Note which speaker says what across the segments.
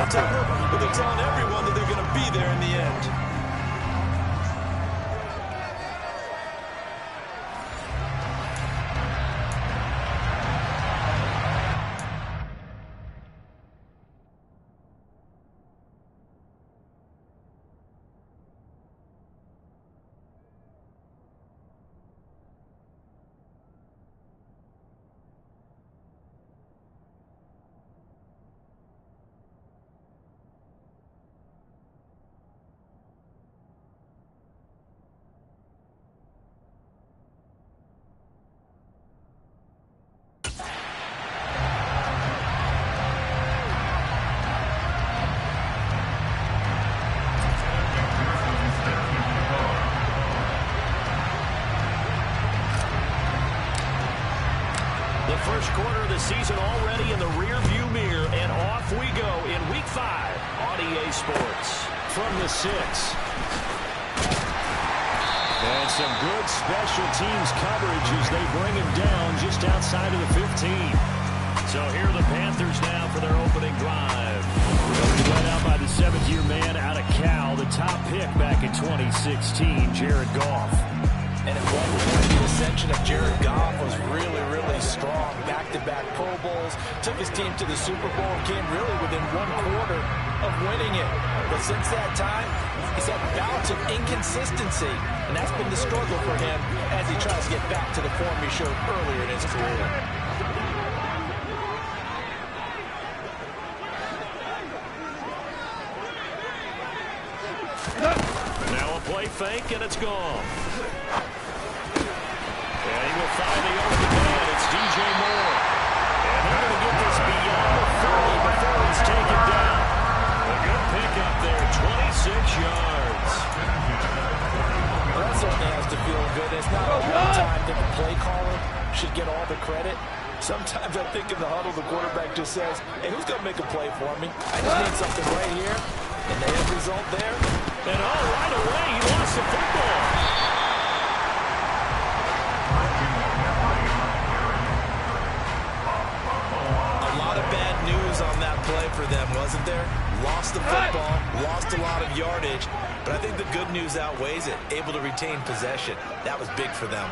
Speaker 1: October, but they're telling everyone that they're going to be there in the end.
Speaker 2: First quarter of the season already in the rear-view mirror, and off we go in Week 5 on EA Sports.
Speaker 3: From the 6. And some good special teams coverage as they bring him down just outside of the 15.
Speaker 2: So here are the Panthers now for their opening drive. They'll be led out by the 7th-year man out of Cal, the top pick back in 2016, Jared Goff.
Speaker 1: And at one point, the ascension of Jared Goff was really, really strong. Back-to-back Pro Bowls, took his team to the Super Bowl, and came really within 1 quarter of winning it. But since that time, he's had bouts of inconsistency, and that's been the struggle for him as he tries to get back to the form he showed earlier in his career.
Speaker 2: Now a play fake, and it's gone. And he will find the open man. It's DJ Moore. And they're going to get this beyond the 30 before it's taken down. A good pickup there, 26 yards.
Speaker 1: Well, that certainly has to feel good. It's not all the time that the play caller should get all the credit. Sometimes I think in the huddle, the quarterback just says, hey, who's going to make a play for me? I just need something right here. And the end result there.
Speaker 2: And right away, he lost the football.
Speaker 1: On that play for them, wasn't there? Lost the football, lost a lot of yardage, but I think the good news outweighs it. Able to retain possession. That was big for them.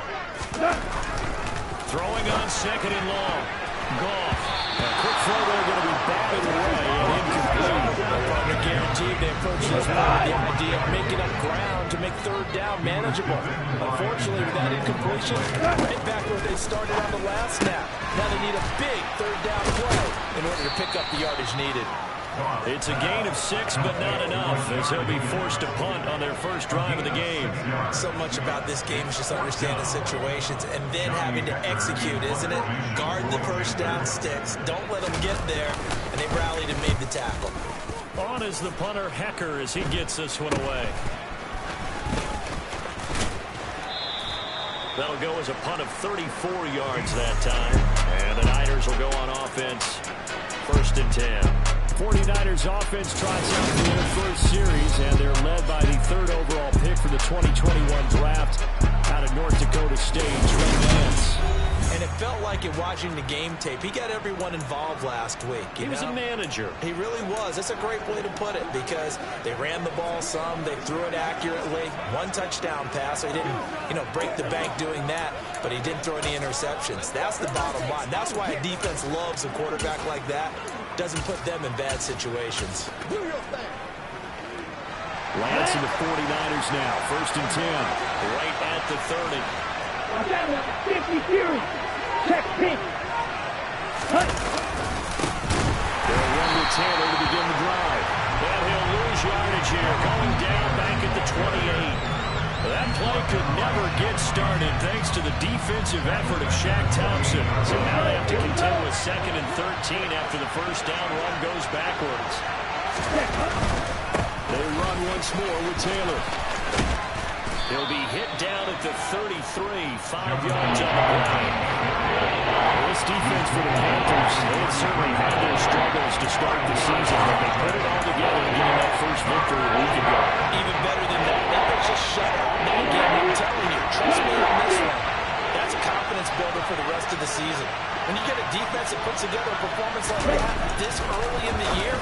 Speaker 2: Throwing on 2nd and long. Goff. A quick throw there going to be batted away and incomplete.
Speaker 1: Partner guaranteed they approach this one with the idea of making up ground to make 3rd down manageable. Unfortunately, with that incompletion, right back where they started on the last snap. Now they need a big 3rd down play in order to pick up the yardage needed.
Speaker 2: It's a gain of 6, but not enough, as they'll be forced to punt on their first drive of the game.
Speaker 1: So much about this game is just understanding situations and then having to execute, isn't it? Guard the first down sticks. Don't let them get there. And they rallied and made the tackle.
Speaker 2: On is the punter, Hecker, as he gets this one away. That'll go as a punt of 34 yards that time. And the Niners will go on offense. 1st and 10. 49ers offense trots out for their first series, and they're led by the 3rd overall pick for the 2021 draft out of North Dakota State, Trey Lance.
Speaker 1: And it felt like it watching the game tape. He got everyone involved last week.
Speaker 2: He was a manager.
Speaker 1: He really was. That's a great way to put it because they ran the ball some. They threw it accurately. 1 touchdown pass. So he didn't, break the bank doing that, but he didn't throw any interceptions. That's the bottom line. That's why a defense loves a quarterback like that. Doesn't put them in bad situations.
Speaker 2: Lance and the 49ers now. 1st and 10. Right at the 30.
Speaker 4: 50 series. Check pink.
Speaker 2: They'll run with Taylor to begin the drive. And he'll lose yardage here. Going down back at the 28. That play could never get started thanks to the defensive effort of Shaq Thompson. So now they have to contend with 2nd and 13 after the first down run goes backwards. They run once more with Taylor. He'll be hit down at the 33, 5 yards on the ground. This defense for the Panthers, they had certainly had their struggles to start the season, but they put it all together and getting that first victory a week ago.
Speaker 1: Even better than that, they pitched a shutout in that game. I'm telling you, trust me on this one. That's a confidence builder for the rest of the season. When you get a defense that puts together a performance like that this early in the year,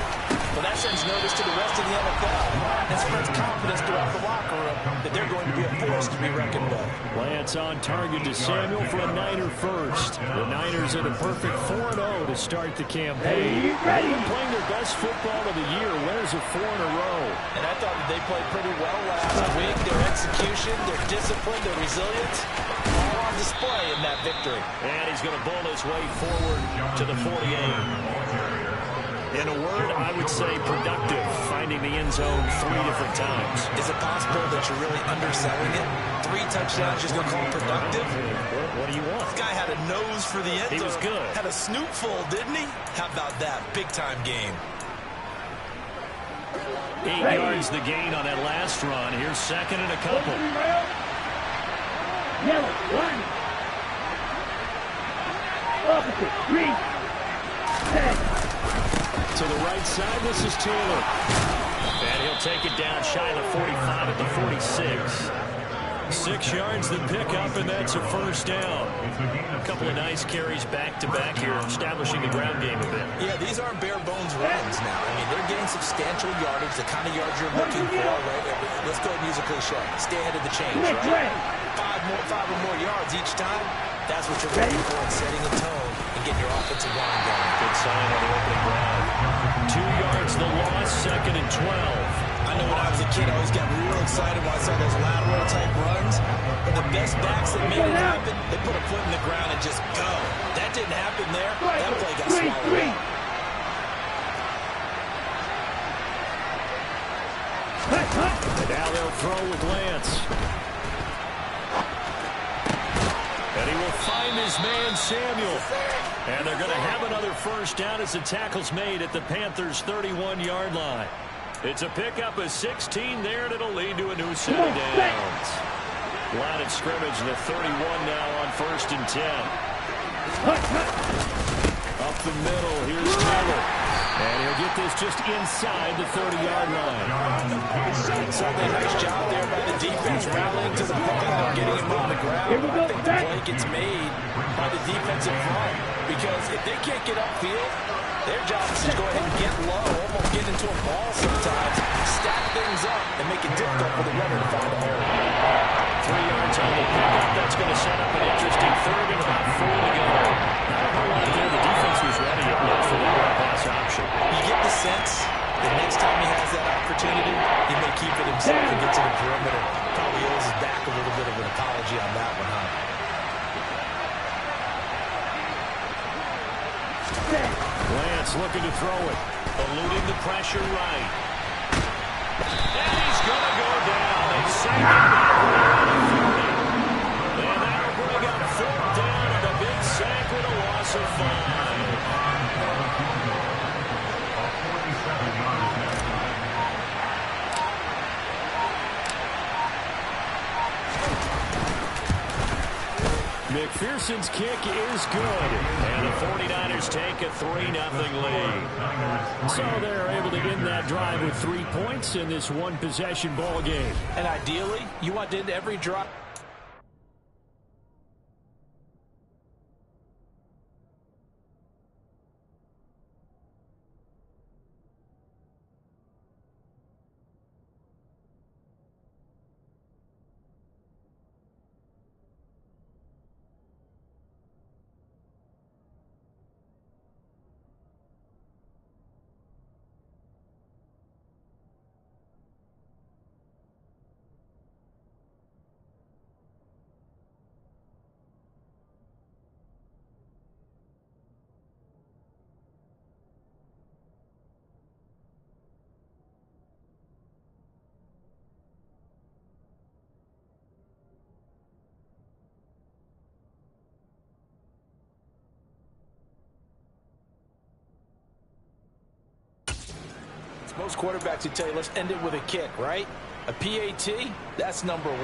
Speaker 1: Well, that sends notice to the rest of the NFL and spreads confidence throughout the locker room that they're going to be a force to be reckoned with.
Speaker 2: Lance on target to Samuel for a Niner first. The Niners at a perfect 4-0 to start the campaign. They're playing their best football of the year. Winners of 4 in a row.
Speaker 1: And I thought that they played pretty well last week. Their execution, their discipline, their resilience, all on display in that victory.
Speaker 2: And he's going to bowl his way forward to the 48. In a word, I would say productive, finding the end zone 3 different times.
Speaker 1: Is it possible that you're really underselling it? 3 touchdowns, just going to call it productive?
Speaker 2: What do you want?
Speaker 1: This guy had a nose for the end zone.
Speaker 2: He was good.
Speaker 1: Had a snoop full, didn't he? How about that? Big-time game.
Speaker 2: 8 yards the gain on that last run. Here's second and a couple.
Speaker 4: Yellow, 1. Opposite, 3. 10.
Speaker 2: To the right side, this is Taylor. And he'll take it down shy of the 45 at the 46. 6 yards the pickup, and that's a first down. A couple of nice carries back-to-back here, establishing the ground game a bit.
Speaker 1: Yeah, these aren't bare-bones runs now. I mean, they're getting substantial yardage, the kind of yards you're looking for, right? Let's go ahead and use a cliche. Stay ahead of the chains, right? 5 or more yards each time. That's what you're looking for in setting a tone and getting your offensive line going.
Speaker 2: Good sign on the opening drive. 2 yards the loss, second and 12.
Speaker 1: I know when I was a kid, I always got real excited when I saw those lateral-type runs. And the best backs that made it happen, they put a foot in the ground and just go. That didn't happen there. That play got swallowed up.
Speaker 2: And now they'll throw with Lance. And he will find his man, Samuel. And they're going to have another first down as the tackle's made at the Panthers' 31-yard line. It's a pickup of 16 there, and it'll lead to a new set of downs. Line of scrimmage, the 31 now on 1st and 10. Up the middle, here's Taylor. And he'll get this just inside the 30-yard line.
Speaker 1: Sunday, nice job there by the defense, rallying to the pickup and getting him on the ground. I think the play gets made by the defensive front, because if they can't get upfield, their job is to go ahead and get low, almost get into a ball sometimes, stack things up, and make it difficult for the runner to find a hole.
Speaker 2: 3 yards on the pickup. That's going to set up an interesting third and about 4 to go. Not a whole lot there. The defense was ready at look for that pass option.
Speaker 1: You get the sense that next time he has that opportunity, he may keep it himself and get to the perimeter. Probably owes his back a little bit of an apology on that one, huh?
Speaker 2: Lance looking to throw it. Eluding the pressure right. And he's going to go down. They save him back around the 30. And that'll bring up 4th down and a big sack with a loss of 5. McPherson's kick is good, and the 49ers take a 3-0 lead. So they're able to end that drive with 3 points in this one-possession ball game.
Speaker 1: And ideally, you want to end every drive. Most quarterbacks would tell you, let's end it with a kick, right? A PAT, that's number 1.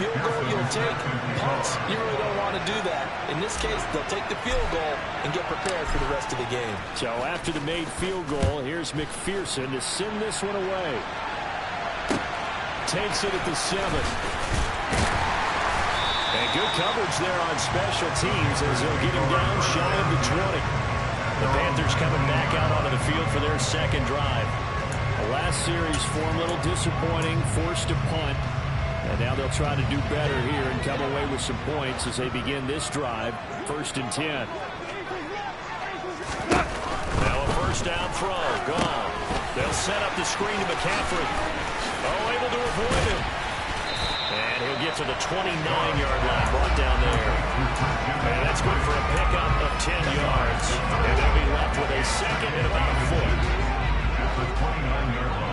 Speaker 1: Field goal, you'll take. Punts, you really don't want to do that. In this case, they'll take the field goal and get prepared for the rest of the game.
Speaker 2: So after the made field goal, here's McPherson to send this one away. Takes it at the 7. And good coverage there on special teams as they'll get him down shy of the 20. The Panthers coming back out onto the field for their second drive. The last series form a little disappointing, forced to punt. And now they'll try to do better here and come away with some points as they begin this drive. 1st and 10. Now a first down throw. Gone. They'll set up the screen to McCaffrey. Oh, able to avoid him. And he'll get to the 29-yard line, brought down there. And that's good for a pickup of 10 yards. And they'll be left with a second and about a foot.
Speaker 3: At the 29-yard line.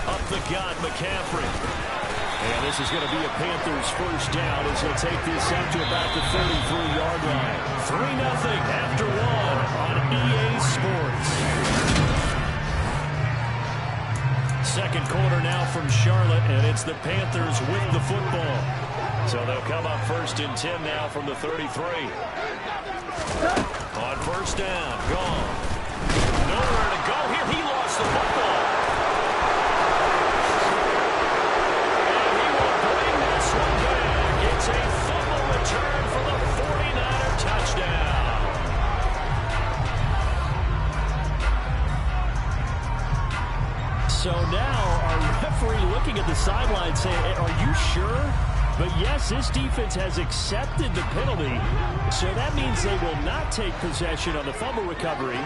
Speaker 2: Up the gut, McCaffrey. And this is going to be a Panthers first down as he'll take this out to about the 33-yard line. 3-0 after 1 on EA Sports. Second quarter now from Charlotte, and it's the Panthers with the football. So they'll come up 1st and 10 now from the 33. On first down, gone. Nowhere to go here. He lost the football. It's a fumble return for the 49er touchdown. So now our referee looking at the sideline saying, are you sure? But yes, this defense has accepted the penalty. So that means they will not take possession on the fumble recovery.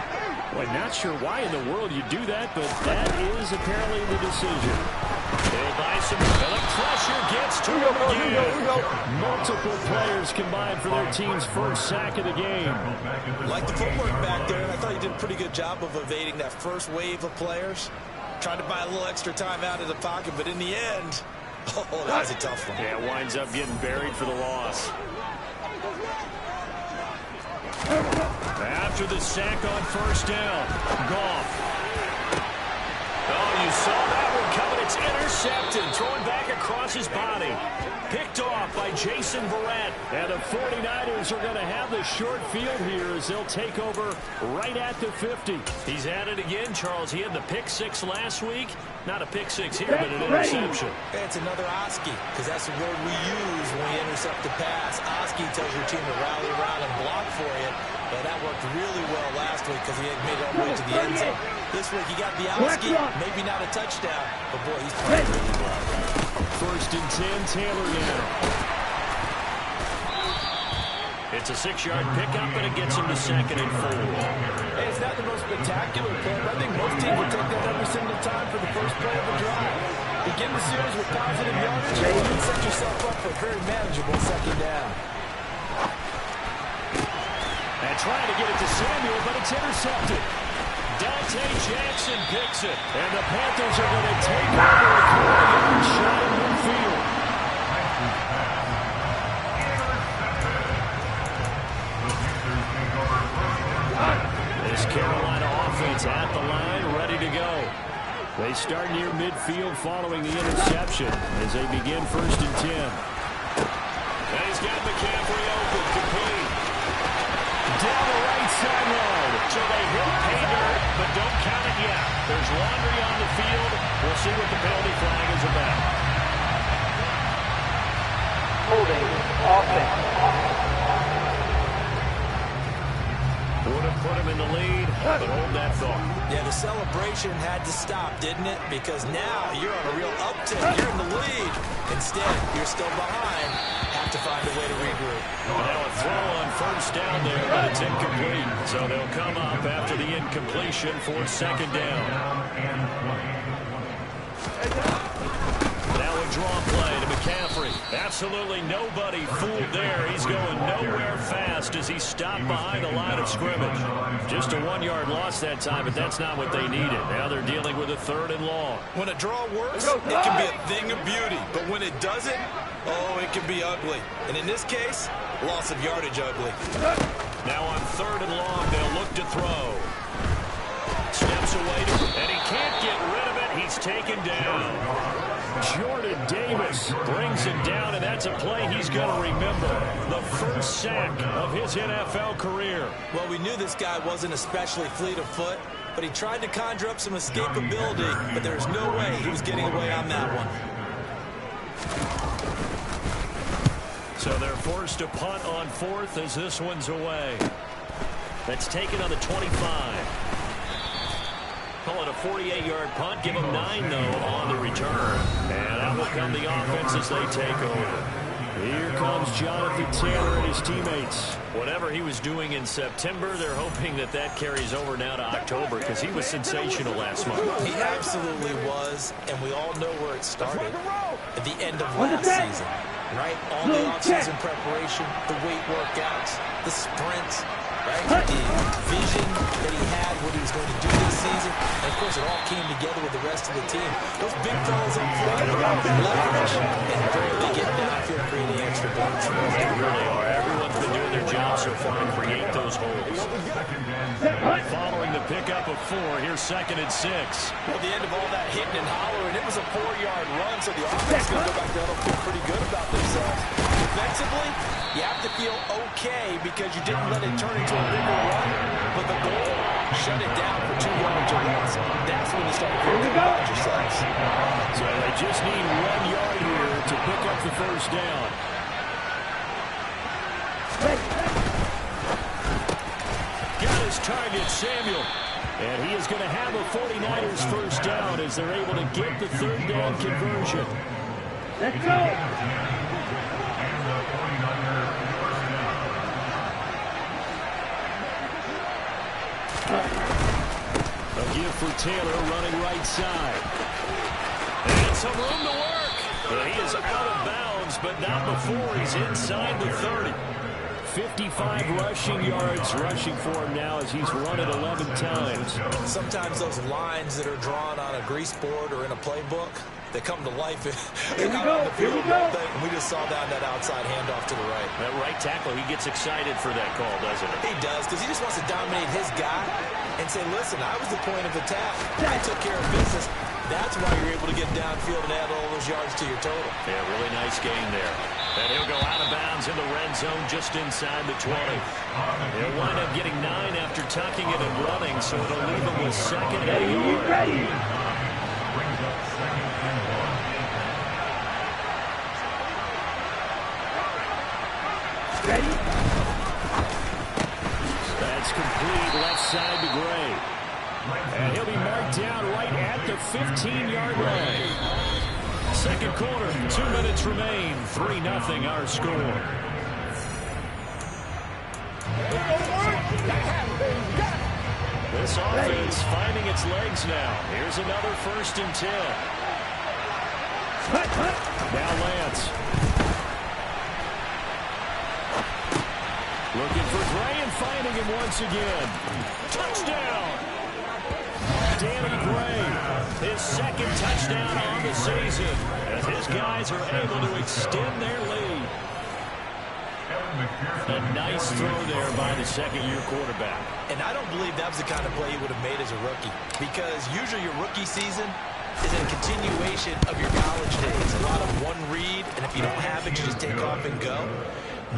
Speaker 2: Well, not sure why in the world you do that, but that is apparently the decision. They'll buy some. The pressure gets to him again. Multiple players combined for their team's first sack of the game.
Speaker 1: Like the footwork back there, I thought he did a pretty good job of evading that first wave of players. Tried to buy a little extra time out of the pocket, but in the end, oh, that was a tough one.
Speaker 2: Yeah, winds up getting buried for the loss. After the sack on first down, Goff. Oh, you saw that one coming. It's intercepted. Throwing back across his body. Picked off by Jason Verrett. And the 49ers are going to have the short field here as they'll take over right at the 50. He's at it again, Charles. He had the pick six last week. Not a pick six here, but an interception.
Speaker 1: It's another Oski, because that's the word we use when we intercept the pass. Oski tells your team to rally around and block for you. But that worked really well last week because he had made it all the way to the end zone. This week he got the Oski, maybe not a touchdown, but boy, he's playing really well.
Speaker 2: 1st and 10, Taylor now. It's a 6-yard pickup, and it gets him to 2nd and 4.
Speaker 1: Hey, it's not the most spectacular play, but I think most teams will take that every single time for the first play of the drive. Begin the series with positive yardage, and set yourself up for a very manageable second down.
Speaker 2: And trying to get it to Samuel, but it's intercepted. Dante Jackson picks it. And the Panthers are going to take over a quarter-yard shot in midfield. This Carolina offense at the line, ready to go. They start near midfield following the interception as they begin 1st and 10. And he's got McCaffrey open, complete. Down the right sideline. So they hit pay dirt, but don't count it yet. There's laundry on the field. We'll see what the penalty flag is about.
Speaker 4: Holding offense.
Speaker 2: Would have put him in the lead, but hold that thought.
Speaker 1: Yeah, the celebration had to stop, didn't it? Because now you're on a real uptick. You're in the lead. Instead, you're still behind. Have to find a way to regroup.
Speaker 2: Now a throw on first down there, but it's incomplete. So they'll come up after the incompletion for 2nd down. Now a draw play to McCaffrey. Absolutely nobody fooled there. He's going nowhere fast as he stopped behind the line of scrimmage. Just a 1-yard loss that time, but that's not what they needed. Now they're dealing with a 3rd and long.
Speaker 1: When a draw works, it can be a thing of beauty. But when it doesn't, oh, it can be ugly. And in this case, loss of yardage ugly.
Speaker 2: Now on 3rd and long, they'll look to throw. Steps away, and he can't get rid of it. He's taken down. Jordan Davis brings him down, and that's a play he's going to remember. The first sack of his NFL career.
Speaker 1: Well, we knew this guy wasn't especially fleet of foot, but he tried to conjure up some escapability, but there's no way he was getting away on that one.
Speaker 2: So they're forced to punt on 4th as this one's away. That's taken on the 25. Call it a 48-yard punt. Give them 9, though, on the return. And out will come the offense as they take over.
Speaker 3: Here comes Jonathan Taylor and his teammates.
Speaker 2: Whatever he was doing in September, they're hoping that that carries over now to October because he was sensational last month.
Speaker 1: He absolutely was, and we all know where it started at the end of last season, right? All the offseason preparation, the weight workouts, the sprints, right? The vision that he had, what he was going to do this season, and of course it all came together with the rest of the team. Those big fellas up front leverage and barely getting downfield creating extra points.
Speaker 2: They really are. Everyone's been doing their job so far to create those holes.
Speaker 3: Following the pickup of 4, here's 2nd and 6.
Speaker 1: Well, at the end of all that hitting and hollering, it was a 4-yard run, so the offense is going to go back there and feel pretty good about themselves. Defensively, you have to feel okay because you didn't let it turn into a bigger run, but the goal, shut it down for 2 yards or less. That's when you start to feel good about yourselves.
Speaker 3: So they just need 1 yard here to pick up the first down.
Speaker 2: Got his target, Samuel.
Speaker 3: And he is going to have a 49ers first down as they're able to get the 3rd down conversion.
Speaker 4: Let's go.
Speaker 3: A gift for Taylor running right side.
Speaker 2: And some room to work. But he is out of bounds, but not before he's inside the 30.
Speaker 3: 55 rushing yards rushing for him now as he's run it 11 times.
Speaker 1: Sometimes those lines that are drawn on a grease board or in a playbook, they come to life out on the field. And we just saw that outside handoff to the right.
Speaker 2: That right tackle, he gets excited for that call, doesn't he?
Speaker 1: He does, because he just wants to dominate his guy and say, listen, I was the point of attack. I took care of business. That's why you're able to get downfield and add all those yards to your total.
Speaker 2: Yeah, really nice game there. And he'll go out of bounds in the red zone just inside the 20. He'll wind up getting 9 after tucking it and running, so it'll leave him with 2nd and 8.
Speaker 4: Ready?
Speaker 3: That's complete left side to Gray. And he'll be marked down right at the 15-yard line.
Speaker 2: 2nd quarter, 2 minutes remain. 3-0 our score. This offense finding its legs now. Here's another 1st and 10.
Speaker 3: Now Lance. Looking for Gray and finding him once again.
Speaker 2: Touchdown!
Speaker 3: Danny Gray,
Speaker 2: His 2nd touchdown on the season as his guys are able to extend their lead.
Speaker 3: a nice throw there by the 2nd-year quarterback.
Speaker 1: And I don't believe that was the kind of play he would have made as a rookie, because usually your rookie season is a continuation of your college days. A lot of one read, and if you don't have it, you just take off and go.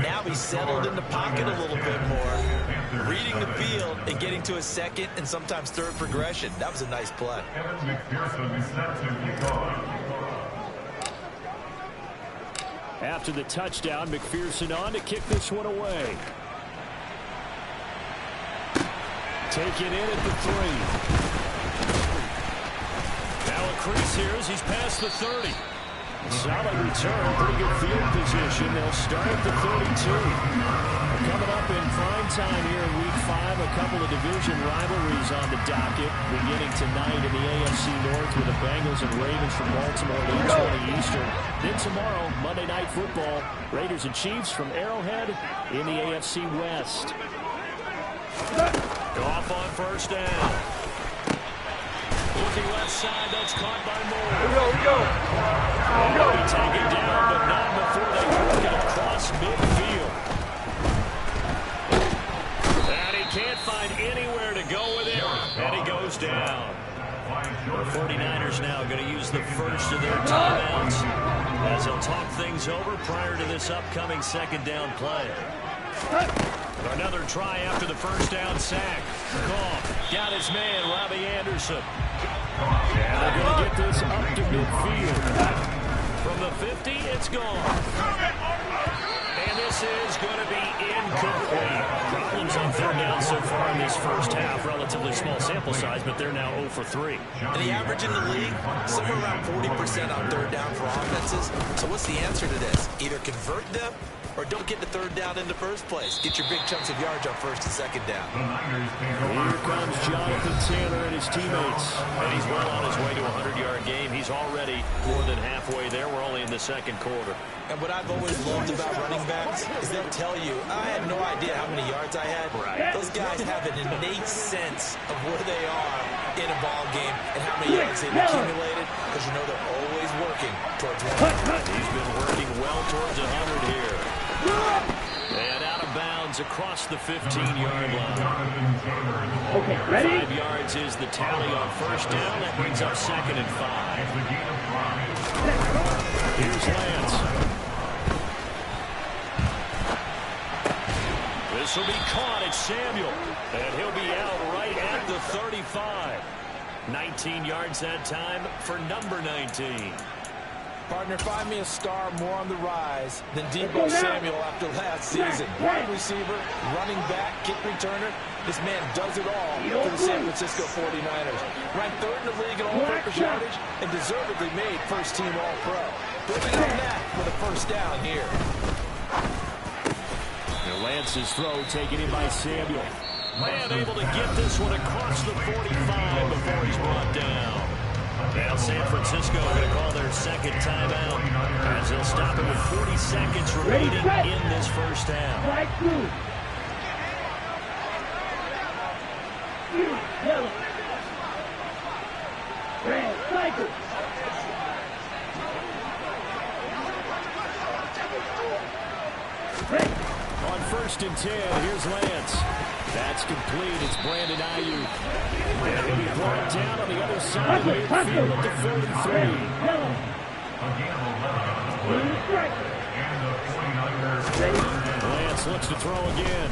Speaker 1: Now he's settled in the pocket a little bit more, reading the field and getting to his 2nd and sometimes 3rd progression. That was a nice play.
Speaker 3: After the touchdown, McPherson on to kick this one away. Taken in at the 3.
Speaker 2: Now a crease here as he's past the 30.
Speaker 3: Solid return, pretty good field position. They'll start at the 32. Coming up in prime time here in Week 5, a couple of division rivalries on the docket. Beginning tonight in the AFC North with the Bengals and Ravens from Baltimore at 8:20 Eastern. Then tomorrow, Monday Night Football, Raiders and Chiefs from Arrowhead in the AFC West.
Speaker 2: Go off on 1st down. Looking left side, that's caught by Moore.
Speaker 4: Here we go.
Speaker 2: He'll be taken down, but not before they work it across midfield. And he can't find anywhere to go with it, and he goes down. The 49ers now going to use the first of their timeouts as they'll talk things over prior to this upcoming 2nd down play. Another try after the 1st down sack. Goff got his man, Robbie Anderson.
Speaker 3: And they're going to get this up to midfield.
Speaker 2: From the 50, it's gone. is going to be incomplete. Problems on third down so far in this first half. Relatively small sample size, but they're now 0 for 3.
Speaker 1: And the average in the league, somewhere around 40% on third down for offenses. So what's the answer to this? Either convert them or don't get the third down in the first place. Get your big chunks of yards on first and second down.
Speaker 3: Here comes Jonathan Taylor and his teammates.
Speaker 2: And he's well on his way to a 100-yard game. He's already more than halfway there. We're only in the second quarter.
Speaker 1: And what I've always loved about running backs is they'll tell you, I had no idea how many yards I had.
Speaker 2: Right.
Speaker 1: Those guys have an innate sense of where they are in a ball game and how many yards they've accumulated, because you know they're always working towards 100.
Speaker 2: He's been working well towards 100 here. And out of bounds across the 15-yard line.
Speaker 4: Okay, ready?
Speaker 2: 5 yards is the tally on first down. That brings up second and 5. Here's Lance. This will be caught. It's Samuel. And he'll be out right at the 35. 19 yards that time for number 19.
Speaker 1: Partner, find me a star more on the rise than Deebo Samuel after last season. Wide receiver, running back, kick returner. This man does it all for the San Francisco 49ers. Ranked third in the league in all-purpose yardage and deservedly made first-team All-Pro. Building on that with a first down here.
Speaker 3: Lance's throw taken in by Samuel.
Speaker 2: Man able to get this one across the 45 before he's brought down. Now San Francisco going to call their second timeout as they'll stop it with 40 seconds remaining in this first half.
Speaker 4: Right through. Yellow. Red, cycle.
Speaker 3: On first and 10, here's Lance. That's complete. It's Brandon Ayuk. And he'll be brought down on the other side of midfield at the 43. Lance looks to throw again.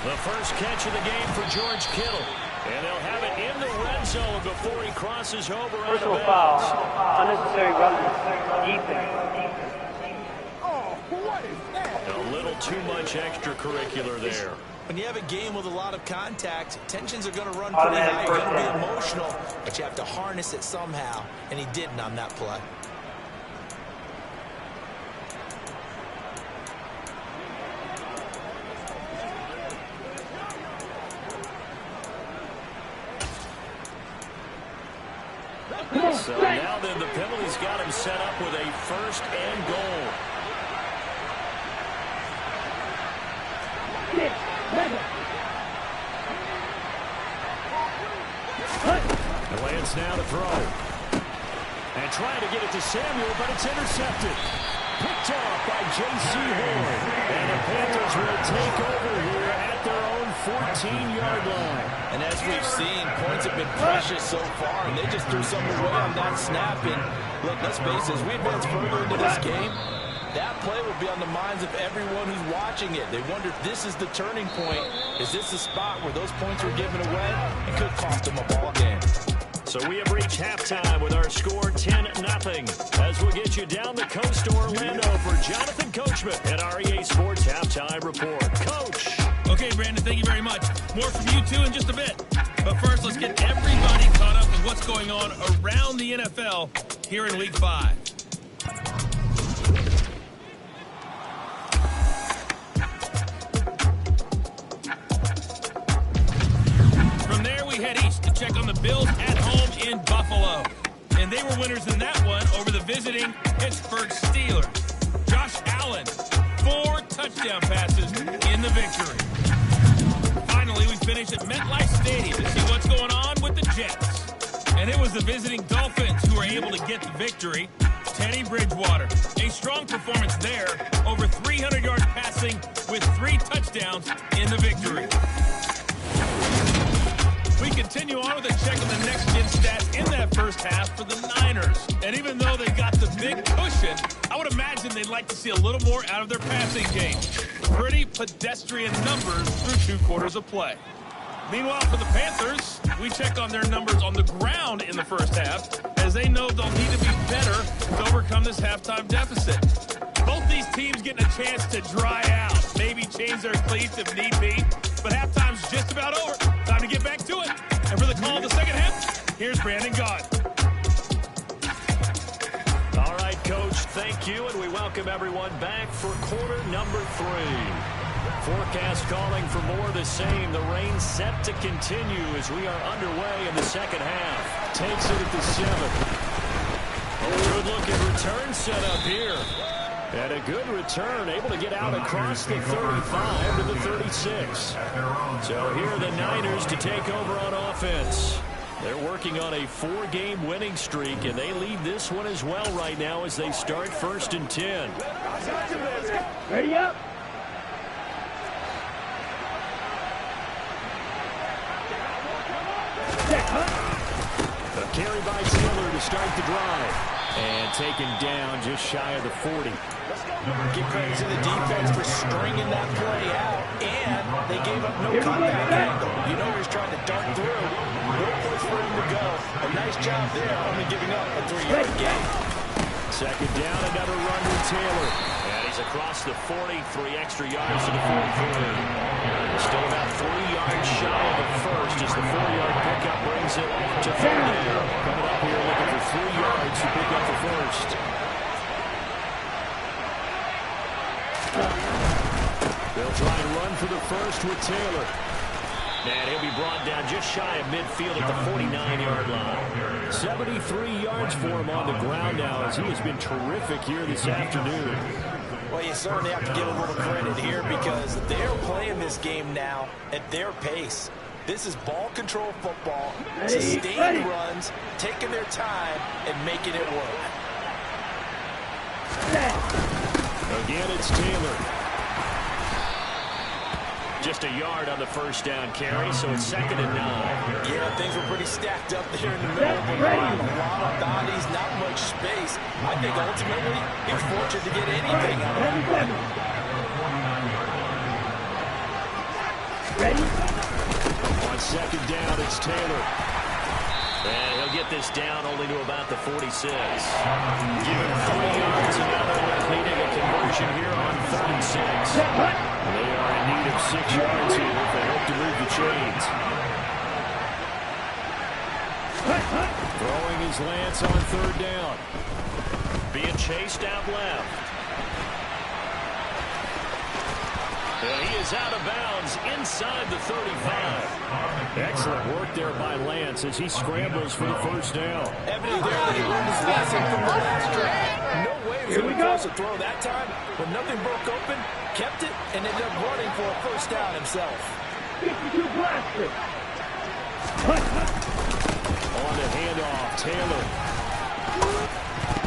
Speaker 2: The first catch of the game for George Kittle. And they'll have it in the red zone before he crosses over out of
Speaker 5: Personal
Speaker 2: bounds.
Speaker 5: foul, unnecessary roughness, defense.
Speaker 2: A little too much extracurricular there.
Speaker 1: When you have a game with a lot of contact, tensions are going to run pretty high. You're going to be emotional, but you have to harness it somehow, and he didn't on that play.
Speaker 2: So now then the penalty's got him set up with a first and goal.
Speaker 3: Lance now to throw. And trying to get it to Samuel, but it's intercepted. Picked off by J.C. Horn. And the Panthers will take over here at their own 14-yard line.
Speaker 1: And as we've seen, points have been precious so far, and they just threw something away on that snap. And look, let's face it, as we advance further into this game, that play will be on the minds of everyone who's watching it. They wonder if this is the turning point. Is this the spot where those points were given away? It could cost them a ball game.
Speaker 2: So we have reached halftime with our score 10-0. As we'll get you down the coast to Orlando for Jonathan Coachman at REA Sports Halftime Report. Coach.
Speaker 6: Okay, Brandon, thank you very much. More from you two in just a bit. But first, let's get everybody caught up with what's going on around the NFL here in Week 5. From there, we head east to check on the Bills at home in Buffalo. And they were winners in that one over the visiting Pittsburgh Steelers. Josh Allen, 4 touchdown passes in the victory. Finally, we finish at MetLife Stadium to see what's going on with the Jets. And it was the visiting Dolphins who were able to get the victory. Teddy Bridgewater, a strong performance there, over 300 yards passing with 3 touchdowns in the victory. We continue on with a check of the next-gen stats in that first half for the Niners. And even though they got the big cushion, I would imagine they'd like to see a little more out of their passing game. Pretty pedestrian numbers through 2 quarters of play. Meanwhile, for the Panthers, we check on their numbers on the ground in the first half, as they know they'll need to be better to overcome this halftime deficit. team's getting a chance to dry out, maybe change their cleats if need be. But halftime's just about over. Time to get back to it. And for the call of the second half, here's Brandon Gaudin.
Speaker 3: All right, Coach, thank you, and we welcome everyone back for quarter number 3. Forecast calling for more of the same. The rain set to continue as we are underway in the second half. Takes it at the 7. Good-looking return set up here. And a good return, able to get out across the 35 to the 36. So here are the Niners to take over on offense. They're working on a 4-game winning streak, and they lead this one as well right now as they start 1st and 10.
Speaker 4: Ready up.
Speaker 3: A carry by Taylor to start the drive. And taken down just shy of the 40.
Speaker 1: Give credit to the defense for stringing that play out, and they gave up no comeback angle. You know he's trying to dart through. No place for him to go. A nice job there, only giving up a 3-yard gain.
Speaker 3: Second down, another run with Taylor. And he's across the 40, 3 extra yards to the 43. Still about 3 yards shy of the first as the 4-yard pickup brings it to 3rd down. Coming up here looking for 3 yards to pick up the first. They'll try and run for the first with Taylor. And he'll be brought down just shy of midfield at the 49-yard line. 73 yards for him on the ground now as he has been terrific here this afternoon.
Speaker 1: Well, you certainly have to give a little credit here because they're playing this game now at their pace. This is ball control football, sustained runs, taking their time and making it work.
Speaker 3: Again, it's Taylor. Just a yard on the first down carry, so it's 2nd and 9.
Speaker 1: Yeah, things were pretty stacked up there in the middle of the line. A lot of bodies, not much space. I think ultimately he was fortunate to get anything out of it.
Speaker 4: Ready?
Speaker 3: On 2nd down, it's Taylor. And he'll get this down only to about the 46. Give him 3 yards, and now they're completing a conversion here on 3rd and 6. They are in need of 6 yards here if they hope to move the chains. Throwing his Lance on 3rd down. Being chased out left. And he is out of bounds inside the 35. Excellent work there by Lance as he scrambles for the first down.
Speaker 1: Evident there that he learned his lesson from the last drive. No way he was going to force a throw that time. When nothing broke open, kept it, and ended up running for a first down himself.
Speaker 4: 52 blaster.
Speaker 3: On the handoff, Taylor.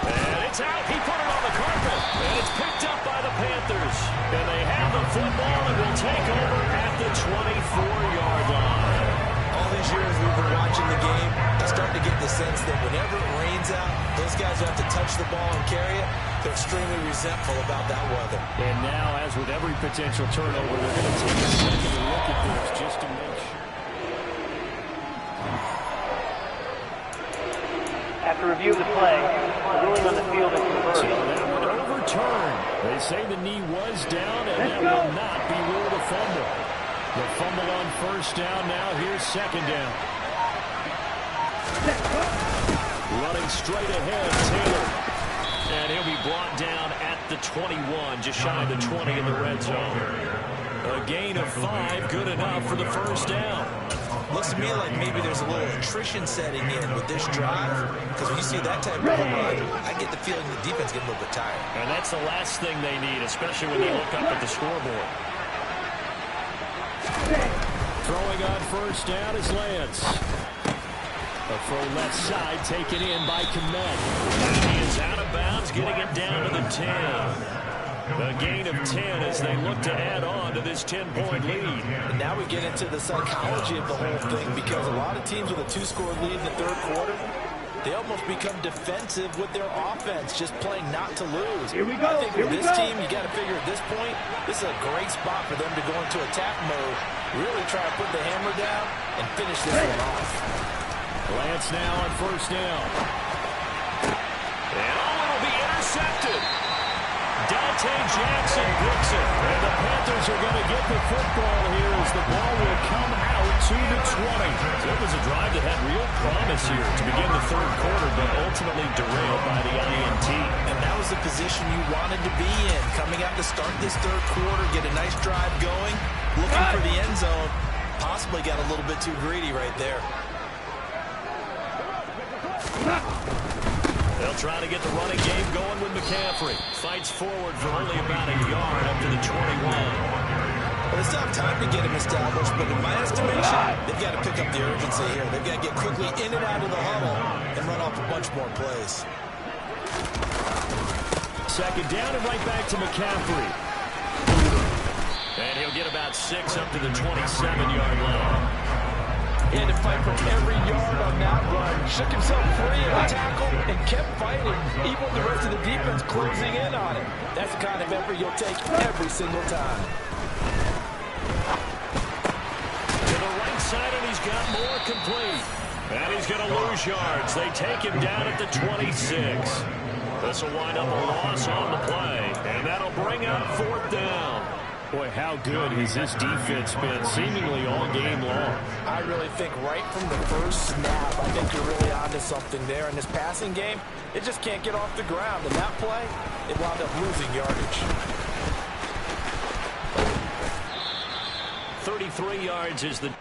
Speaker 3: And it's out. He put it on the carpet. And it's picked up by the Panthers. And they have the football and will take over at the 24-yard line.
Speaker 1: All these years we've been watching the game, I start to get the sense that whenever it rains out, those guys who have to touch the ball and carry it, they're extremely resentful about that weather.
Speaker 3: And now, as with every potential turnover, they're going to take a second to look at this just to make sure.
Speaker 5: After review of the play, the ruling on the field is reversed.
Speaker 3: So that one overturned. They say the knee was down, and that will not be ruled a fumble. The fumble on first down now. Here's 2nd down. Running straight ahead, Taylor. And he'll be brought down at the 21, just shy of the 20 in the red zone. A gain of 5, good enough for the first down.
Speaker 1: Looks to me like maybe there's a little attrition setting in with this drive, because when you see that type of run, I get the feeling the defense getting a little bit tired.
Speaker 3: And that's the last thing they need, especially when they look up at the scoreboard. Throwing on first down is Lance. A throw left side taken in by Komet. He is out of bounds, getting it down to the 10. A gain of 10 as they look to add on to this 10-point lead.
Speaker 1: And now we get into the psychology of the whole thing, because a lot of teams with a 2-score lead in the 3rd quarter, they almost become defensive with their offense, just playing not to lose.
Speaker 4: Here we go.
Speaker 1: I think with this team, you got to figure at this point, this is a great spot for them to go into attack mode, really try to put the hammer down and finish this one off.
Speaker 3: Lance now on first down. And it'll be intercepted. Dante Jackson picks it. And the Panthers are going to get the football here as the ball will come out to the 20. So it was a drive that had real promise here to begin the third quarter, but ultimately derailed by the INT.
Speaker 1: And that was the position you wanted to be in. Coming out to start this third quarter, get a nice drive going, looking for the end zone. Possibly got a little bit too greedy right there.
Speaker 3: They'll try to get the running game going with McCaffrey. Fights forward for only about a yard up to the 21.
Speaker 1: Well, they still have time to get him established, but in my estimation, they've got to pick up the urgency here. They've got to get quickly in and out of the huddle and run off a bunch more plays.
Speaker 3: Second down and right back to McCaffrey. And he'll get about 6 up to the 27-yard line.
Speaker 1: He had to fight for every yard on that run. Shook himself free of the tackle and kept fighting, even with the rest of the defense closing in on him. That's the kind of effort you'll take every single time.
Speaker 3: To the right side, and he's got more complete. And he's going to lose yards. They take him down at the 26. This will wind up a loss on the play, and that'll bring up fourth down. Boy, how good has this defense been seemingly all game long?
Speaker 1: I really think right from the first snap, I think you're really onto something there. In this passing game, it just can't get off the ground. And that play, it wound up losing yardage.
Speaker 3: 33 yards is the...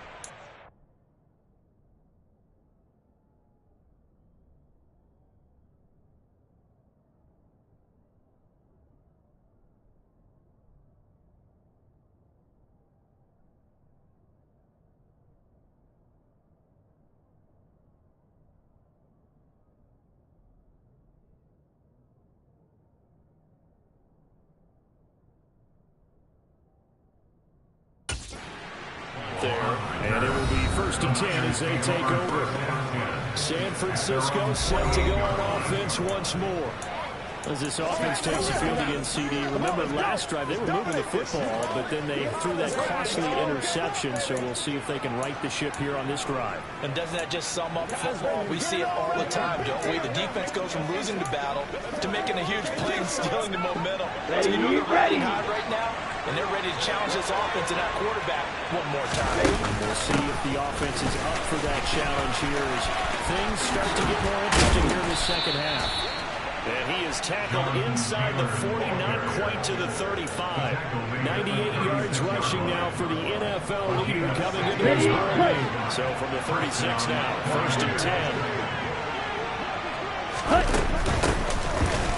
Speaker 3: And it will be 1st and 10 as they take over. San Francisco set to go on offense once more. As this offense takes the field against CD. Remember last drive, they were moving the football, but then they threw that costly interception, so we'll see if they can right the ship here on this drive.
Speaker 1: And doesn't that just sum up football? We see it all the time, don't we? The defense goes from losing the battle to making a huge play and stealing the momentum. So you know they're riding high right now, and they're ready to challenge this offense and that quarterback one more time.
Speaker 3: We'll see if the offense is up for that challenge here as things start to get more interesting here in the second half. And he is tackled inside the 40, not quite to the 35. 98 yards rushing now for the NFL leader coming into this ball game. So from the 36 now, 1st and 10.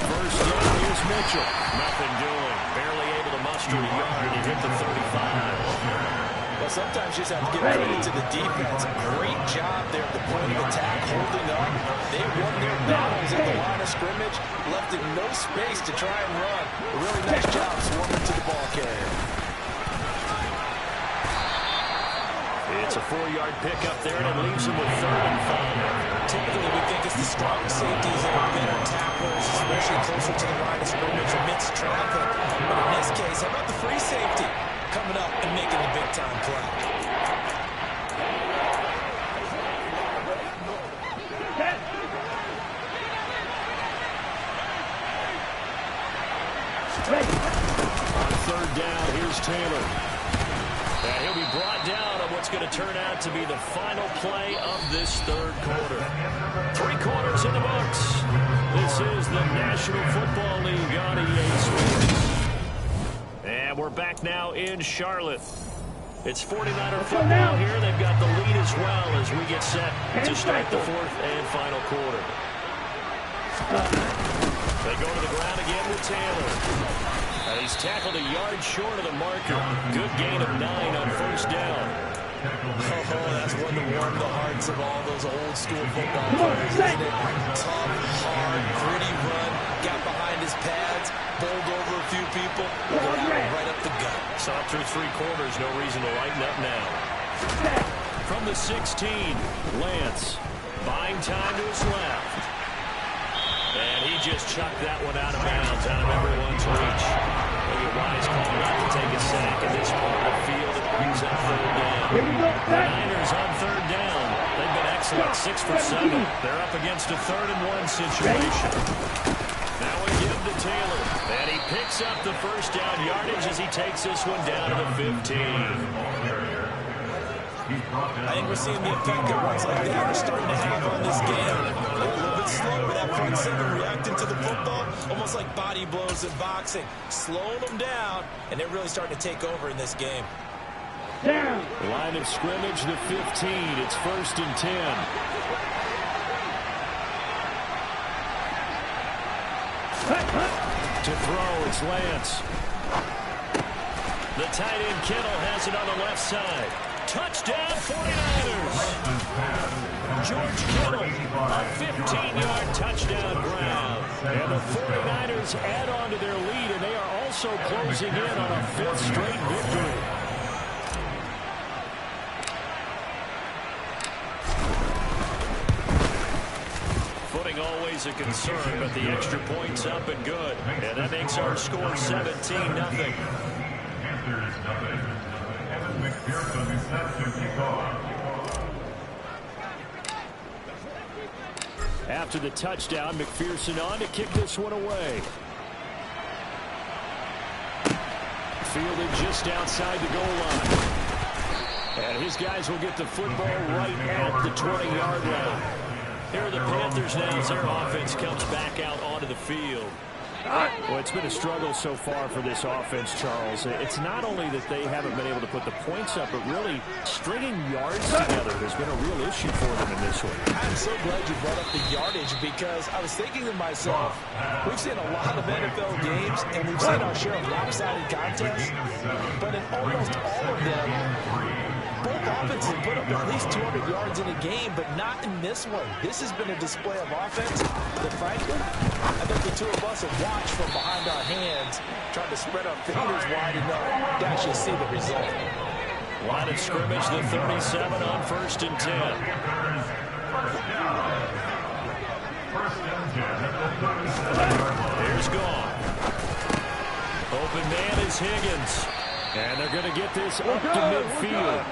Speaker 3: First down, here's Mitchell. Nothing doing. Barely able to muster a yard. He hit the 35.
Speaker 1: Well, sometimes you just have to give credit to the defense. Great job there at the point of attack, holding up. They won their battles at the line of scrimmage, left in no space to try and run. A really nice job swarming to the ball carrier.
Speaker 3: It's a 4-yard pickup there, and it leaves him with 3rd and 5.
Speaker 1: Typically, we think it's the strong safeties that are better tacklers, especially closer to the line of scrimmage amidst traffic. But in this case, how about the free safety coming up and making the big-time play? On 3rd down, here's Taylor. And he'll be brought down on what's going to turn out to be the final play of this third quarter. 3 quarters in the books. This is the National Football League on EA Sports. And we're back now in Charlotte. It's 49er football here. They've got the lead as well as we get set to start the 4th and final quarter. They go to the ground again with Taylor. And he's tackled a yard short of the marker. Good gain of 9 on 1st down. Oh, that's one to warm the hearts of all those old-school football players, isn't it? Tough, hard, gritty run. Got behind his pads, bowled over a few people, right up the gut.
Speaker 3: Saw through 3 quarters, no reason to lighten up now. From the 16, Lance, buying time to his left. And he just chucked that one out of bounds, out of everyone's reach. Maybe Wise called not to take a sack in this part of the field. It brings up 3rd down. The Niners on 3rd down. They've been excellent, 6 for 7. They're up against a 3rd and 1 situation.
Speaker 2: Now we give to Taylor. And he picks up the first down yardage as he takes this one down to the 15.
Speaker 1: I think we're seeing the effect that runs like that are starting to have on this game. They're a little bit slow with that front seven reacting to the football, almost like body blows in boxing. Slowing them down, and they're really starting to take over in this game.
Speaker 4: Down.
Speaker 3: Line of scrimmage, the 15. It's 1st and 10. To throw, it's Lance.
Speaker 2: The tight end Kittle has it on the left side. Touchdown 49ers. George Kittle, a 15-yard touchdown grab.
Speaker 3: And the 49ers add on to their lead, and they are also closing in on a 5th straight victory.
Speaker 2: Footing always a concern, but the extra point's up and good. And that makes our score 17-0.
Speaker 3: After the touchdown, McPherson on to kick this one away. Fielded just outside the goal line. And his guys will get the football right at the 20-yard line.
Speaker 2: Here are the Panthers now as their offense comes back out onto the field.
Speaker 3: Well, it's been a struggle so far for this offense, Charles. It's not only that they haven't been able to put the points up, but really stringing yards together has been a real issue for them in this one.
Speaker 1: I'm so glad you brought up the yardage because I was thinking to myself, we've seen a lot of NFL games and we've seen our share of lopsided contests, but in almost all of them, both offenses have put up at least 200 yards in a game, but not in this one. This has been a display of offense that, frankly, I think the two of us have watched from behind our hands, trying to spread our fingers wide enough to actually see the result.
Speaker 2: Line of scrimmage, the 37 on 1st and 10. Here's Goff. Open man is Higgins.
Speaker 3: And they're going to get this up to midfield.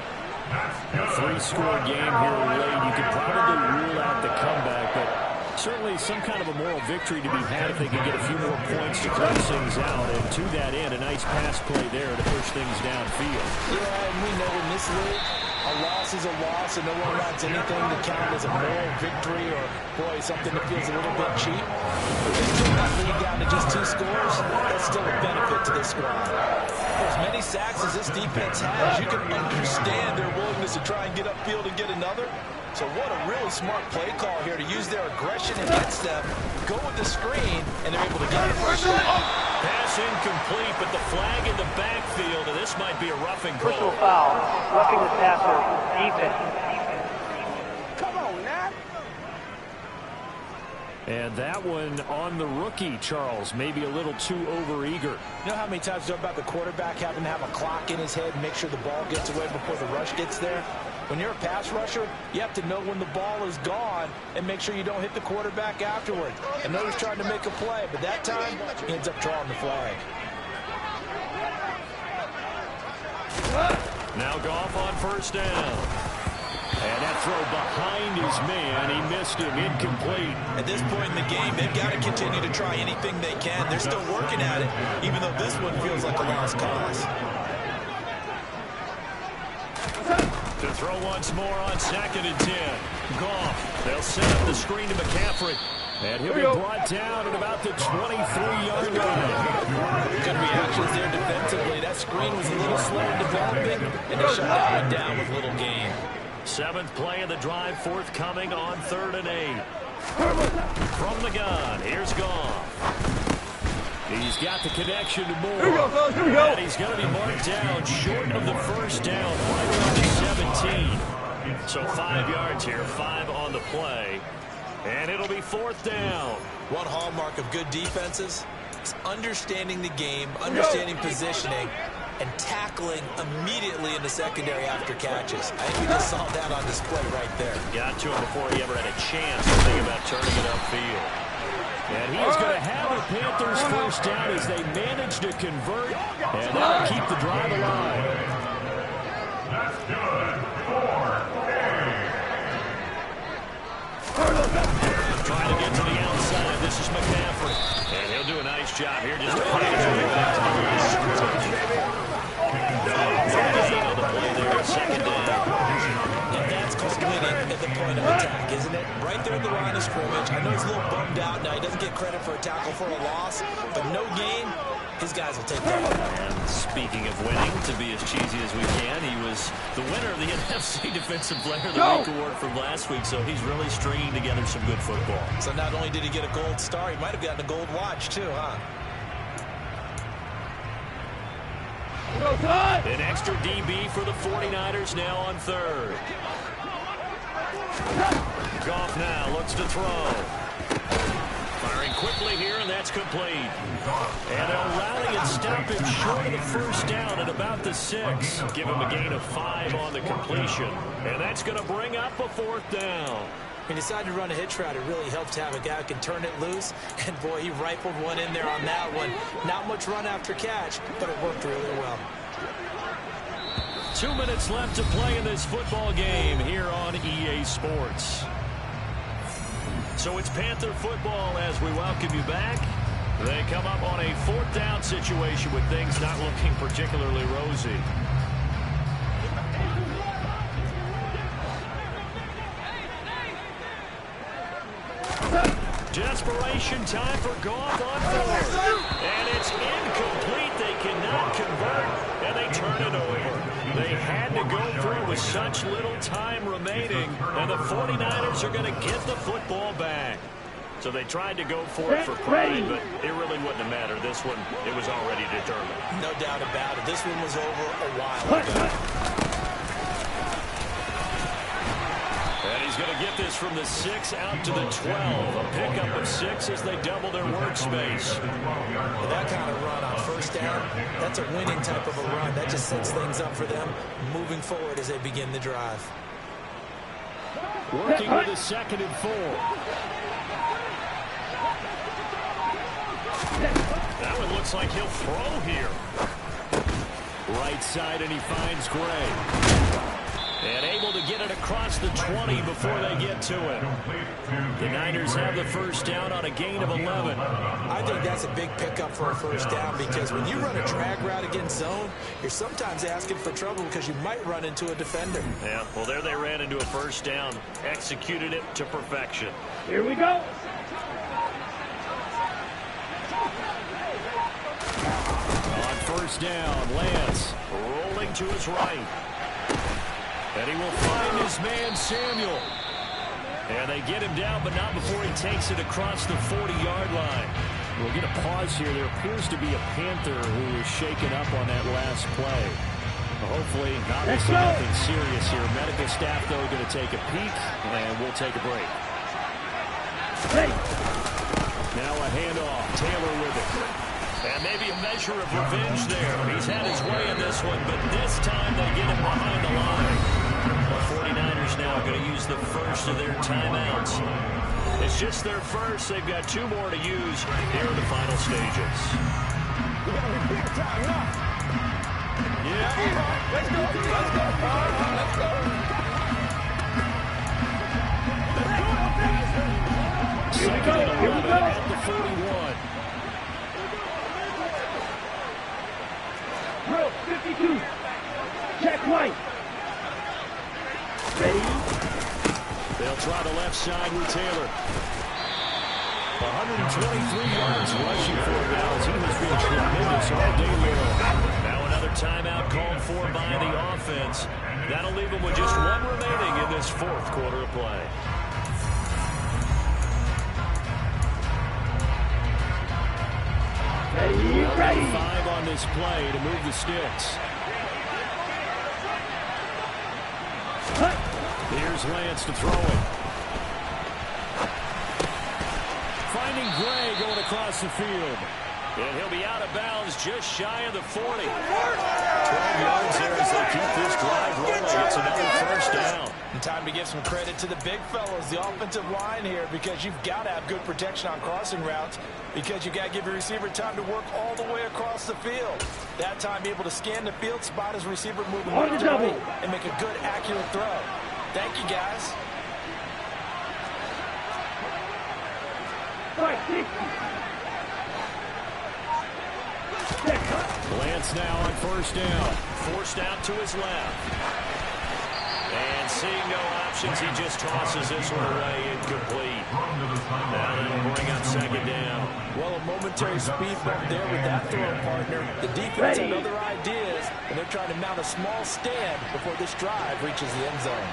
Speaker 3: A 3-score game here late. You could probably rule out the comeback, but certainly some kind of a moral victory to be had if they can get a few more points to close things out. And to that end, a nice pass play there to push things downfield.
Speaker 1: Yeah, and we know in this league, a loss is a loss, and no one wants anything to count as a moral victory or, boy, something that feels a little bit cheap. If they took that lead down to just 2 scores, that's still a benefit to this squad. For as many sacks as this defense has, you can understand their willingness to try and get upfield and get another. So what a really smart play call here to use their aggression against them, go with the screen, and they're able to get the first down.
Speaker 2: Pass incomplete, but the flag in the backfield, and this might be a roughing call.
Speaker 5: Personal foul. Roughing the passer. Defense.
Speaker 4: Come on, Nat.
Speaker 3: And that one on the rookie, Charles, maybe a little too overeager.
Speaker 1: You know how many times you talk about the quarterback having to have a clock in his head and make sure the ball gets away before the rush gets there? When you're a pass rusher, you have to know when the ball is gone and make sure you don't hit the quarterback afterwards. And notice trying to make a play, but that time he ends up drawing the flag.
Speaker 2: Now Goff on 1st down.
Speaker 3: And that throw behind his man, he missed him, incomplete.
Speaker 1: At this point in the game, they've got to continue to try anything they can. They're still working at it, even though this one feels like a lost cause.
Speaker 2: To throw once more on 2nd and 10. Goff. They'll set up the screen to McCaffrey.
Speaker 3: And he'll be brought down at about the 23-yard line.
Speaker 1: Good reactions there defensively. That screen was a little slow in developing, and they shut that one down with little gain.
Speaker 2: 7th play of the drive forthcoming on 3rd and 8. From the gun, here's Goff.
Speaker 3: He's got the connection to Moore.
Speaker 4: Here we go, fellas. Here we go.
Speaker 2: And he's going to be marked down short of the first down, right around the 17. So 5 yards here, 5 on the play. And it'll be 4th down.
Speaker 1: One hallmark of good defenses is understanding the game, understanding positioning, and tackling immediately in the secondary after catches. I think we just saw that on display right there.
Speaker 2: Got to him before he ever had a chance to think about turning it upfield.
Speaker 3: And he is going to have the Panthers first down as they manage to convert, and that'll keep the drive alive.
Speaker 4: That's good. 4.
Speaker 2: Trying to get to the outside. This is McCaffrey. And Nice job here, just putting his way back to the line. On the play there, second down.
Speaker 1: And that's called winning at the point of attack, isn't it? Right there at the line of scrimmage. I know he's a little bummed out now. He doesn't get credit for a tackle for a loss, but no gain, his guys will take that.
Speaker 2: And speaking of winning, to be as cheesy as we can, he was the winner of the NFC Defensive Player of the Week award from last week, so he's really stringing together some good football.
Speaker 1: So not only did he get a gold star, he might have gotten a gold watch too, huh?
Speaker 2: An extra DB for the 49ers now on third. Goff now looks to throw. Firing quickly here, and that's complete. And they'll rally and stop him short of the first down at about the 6. Give him a gain of 5 on the completion. And that's going to bring up a 4th down.
Speaker 1: He decided to run a hitch route. It really helped to have a guy who can turn it loose. And, boy, he rifled one in there on that one. Not much run after catch, but it worked really well.
Speaker 2: 2 minutes left to play in this football game here on EA Sports. So it's Panther football as we welcome you back. They come up on a 4th down situation with things not looking particularly rosy. Desperation time for Goff on 4th. And it's incomplete. They cannot convert, and they turn it over. They had to go through with such little time remaining, and the 49ers are going to get the football back. So they tried to go for it for pride, but it really wouldn't have mattered. This one, it was already determined.
Speaker 1: No doubt about it. This one was over a while ago.
Speaker 2: And he's going to get this from the 6 out to the 12. A pickup of 6 as they double their workspace.
Speaker 1: With that kind of run on first down, that's a winning type of a run. That just sets things up for them moving forward as they begin the drive.
Speaker 3: Working with a 2nd and 4.
Speaker 2: That one looks like he'll throw here.
Speaker 3: Right side, and he finds Gray.
Speaker 2: And able to get it across the 20 before they get to it. The Niners have the first down on a gain of 11.
Speaker 1: I think that's a big pickup for a first down because when you run a drag route against zone, you're sometimes asking for trouble because you might run into a defender.
Speaker 2: Yeah, well, there they ran into a first down. Executed it to perfection.
Speaker 4: Here we go.
Speaker 3: On first down, Lance.
Speaker 2: Rolling to his right. And he will find his man, Samuel. And they get him down, but not before he takes it across the 40-yard line.
Speaker 3: We'll get a pause here. There appears to be a Panther who is shaken up on that last play. Hopefully, obviously nothing serious here. Medical staff, though, going to take a peek, and we'll take a break. Now a handoff. Taylor with it.
Speaker 2: And maybe a measure of revenge there. He's had his way in this one, but this time they get him behind the line. The 49ers now going to use the first of their timeouts. It's just their first. They've got 2 more to use here in the final stages.
Speaker 4: Yeah. Let's go. Let's go. Let's go. Here we go. Here we go.
Speaker 3: At the 41.
Speaker 4: Drill 52. Check right. Ready?
Speaker 3: They'll try the left side with Taylor. 123 yards rushing for him now as he has been tremendous all day long.
Speaker 2: Now another timeout called for by the offense. That'll leave them with just 1 remaining in this 4th quarter of play.
Speaker 4: Ready.
Speaker 3: 5 on this play to move the sticks. Here's Lance to throw it. Finding Gray going across the field.
Speaker 2: And he'll be out of bounds just shy of the 40. 12 yards there as they keep this drive rolling. It's another first down.
Speaker 1: And time to give some credit to the big fellas, the offensive line here, because you've got to have good protection on crossing routes because you've got to give your receiver time to work all the way across the field. That time, be able to scan the field, spot his receiver moving right to right, and make a good, accurate throw. Thank you, guys.
Speaker 3: Lance now on first down. Forced out to his left. And seeing no options, he just tosses this one away incomplete. Now that'll bring up second down.
Speaker 1: Well, a momentary speed bump there with that throw, partner. The defense had other ideas, and they're trying to mount a small stand before this drive reaches the end zone.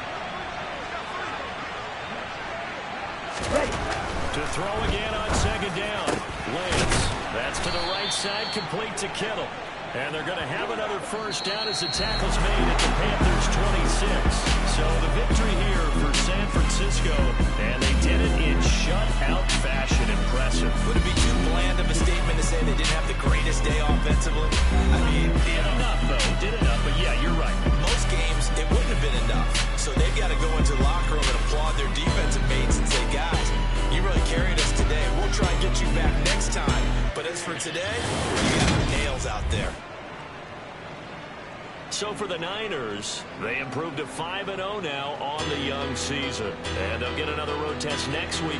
Speaker 3: To throw again on second down. Lance. That's to the right side, complete to Kittle. And they're going to have another first down as the tackle's made at the Panthers' 26. So the victory here for San Francisco, and they did it in shutout fashion. Impressive.
Speaker 1: Would it be too bland of a statement to say they didn't have the greatest day offensively? I mean,
Speaker 3: did enough, though. Did enough, but yeah, you're right.
Speaker 1: Most games, it wouldn't have been enough. So they've got to go into the locker room and applaud their defensive mates and say, guys, you really carried us today. We'll try and get you back next time. But as for today, you got nails out there.
Speaker 3: So for the Niners, they improved to 5-0 now on the young season. And they'll get another road test next week.